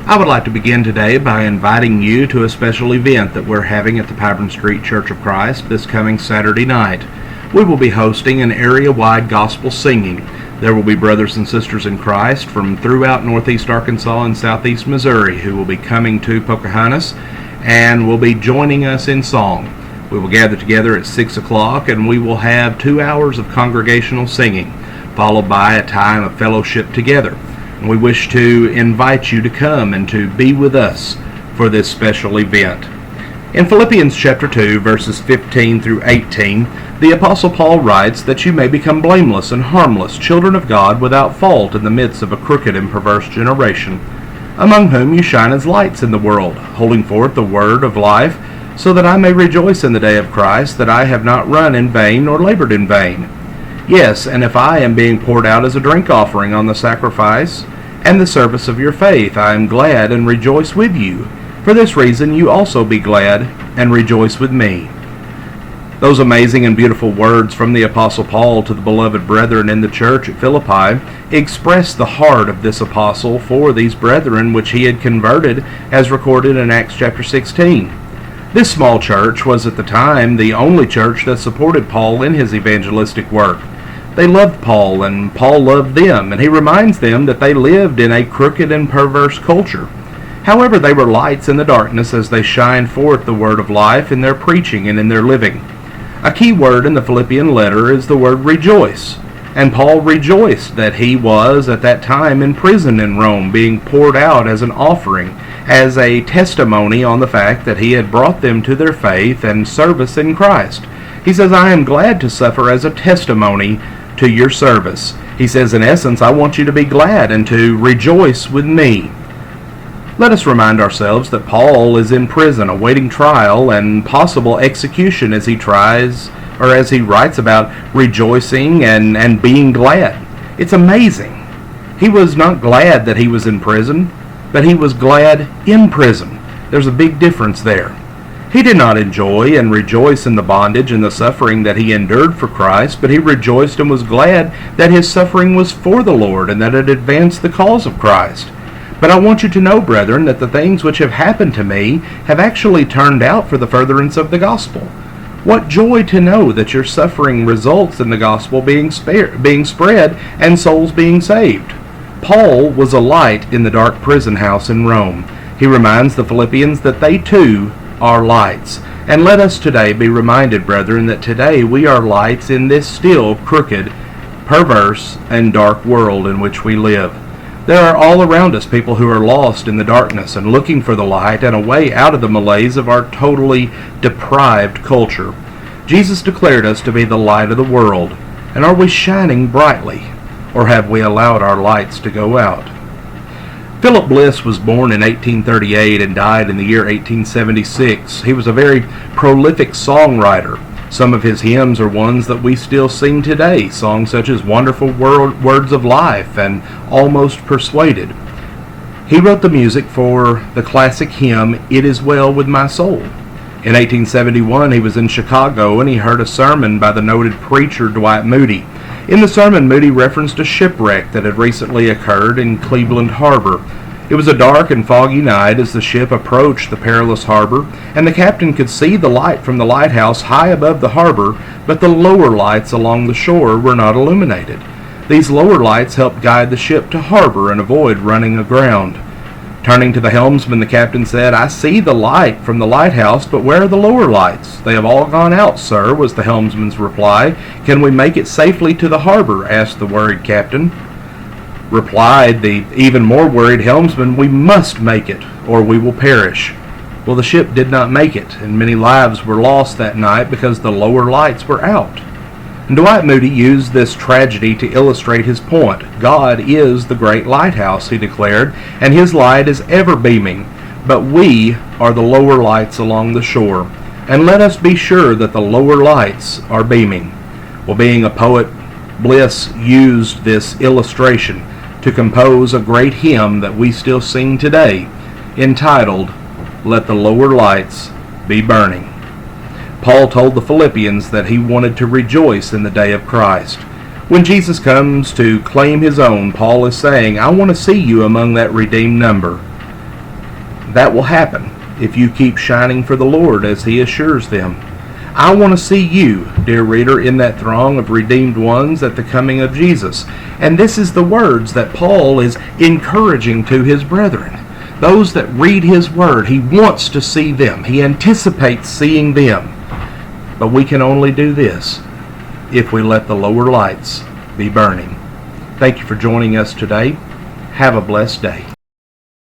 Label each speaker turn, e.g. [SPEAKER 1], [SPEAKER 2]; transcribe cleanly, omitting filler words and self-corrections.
[SPEAKER 1] I would like to begin today by inviting you to a special event that we're having at the Pyburn Street Church of Christ this coming Saturday night. We will be hosting an area-wide gospel singing. There will be brothers and sisters in Christ from throughout northeast Arkansas and southeast Missouri who will be coming to Pocahontas and will be joining us in song. We will gather together at 6 o'clock and we will have 2 hours of congregational singing, followed by a time of fellowship together. And we wish to invite you to come and to be with us for this special event. In Philippians chapter 2, verses 15 through 18, the Apostle Paul writes that you may become blameless and harmless, children of God without fault in the midst of a crooked and perverse generation, among whom you shine as lights in the world, holding forth the word of life, so that I may rejoice in the day of Christ, that I have not run in vain nor labored in vain. Yes, and if I am being poured out as a drink offering on the sacrifice and the service of your faith, I am glad and rejoice with you. For this reason you also be glad and rejoice with me. Those amazing and beautiful words from the Apostle Paul to the beloved brethren in the church at Philippi express the heart of this apostle for these brethren which he had converted, as recorded in Acts chapter 16. This small church was at the time the only church that supported Paul in his evangelistic work. They loved Paul, and Paul loved them, and he reminds them that they lived in a crooked and perverse culture. However, they were lights in the darkness as they shined forth the word of life in their preaching and in their living. A key word in the Philippian letter is the word rejoice, and Paul rejoiced that he was at that time in prison in Rome, being poured out as an offering, as a testimony on the fact that he had brought them to their faith and service in Christ. He says, I am glad to suffer as a testimony to your service. He says, in essence, I want you to be glad and to rejoice with me. Let us remind ourselves that Paul is in prison awaiting trial and possible execution as he tries, or as he writes about rejoicing and being glad. It's amazing. He was not glad that he was in prison, but he was glad in prison. There's a big difference there. He did not enjoy and rejoice in the bondage and the suffering that he endured for Christ, but he rejoiced and was glad that his suffering was for the Lord and that it advanced the cause of Christ. But I want you to know, brethren, that the things which have happened to me have actually turned out for the furtherance of the gospel. What joy to know that your suffering results in the gospel being spread and souls being saved. Paul was a light in the dark prison house in Rome. He reminds the Philippians that they too are lights. And let us today be reminded, brethren, that today we are lights in this still crooked, perverse, and dark world in which we live. There are all around us people who are lost in the darkness and looking for the light and a way out of the malaise of our totally deprived culture. Jesus declared us to be the light of the world. And are we shining brightly, or have we allowed our lights to go out? Philip Bliss was born in 1838 and died in the year 1876. He was a very prolific songwriter. Some of his hymns are ones that we still sing today, songs such as Wonderful Words of Life and Almost Persuaded. He wrote the music for the classic hymn, It Is Well With My Soul. In 1871, he was in Chicago and he heard a sermon by the noted preacher Dwight Moody. In the sermon, Moody referenced a shipwreck that had recently occurred in Cleveland Harbor. It was a dark and foggy night as the ship approached the perilous harbor, and the captain could see the light from the lighthouse high above the harbor, but the lower lights along the shore were not illuminated. These lower lights helped guide the ship to harbor and avoid running aground. Turning to the helmsman, the captain said, I see the light from the lighthouse, but where are the lower lights? They have all gone out, sir, was the helmsman's reply. Can we make it safely to the harbor? Asked the worried captain. Replied the even more worried helmsman, we must make it, or we will perish. Well, the ship did not make it, and many lives were lost that night because the lower lights were out. And Dwight Moody used this tragedy to illustrate his point. God is the great lighthouse, he declared, and his light is ever beaming, but we are the lower lights along the shore, and let us be sure that the lower lights are beaming. Well, being a poet, Bliss used this illustration to compose a great hymn that we still sing today, entitled, Let the Lower Lights Be Burning. Paul told the Philippians that he wanted to rejoice in the day of Christ. When Jesus comes to claim his own, Paul is saying, I want to see you among that redeemed number. That will happen if you keep shining for the Lord as He assures them. I want to see you, dear reader, in that throng of redeemed ones at the coming of Jesus. And this is the words that Paul is encouraging to his brethren. Those that read his word, he wants to see them. He anticipates seeing them. But we can only do this if we let the lower lights be burning. Thank you for joining us today. Have a blessed day.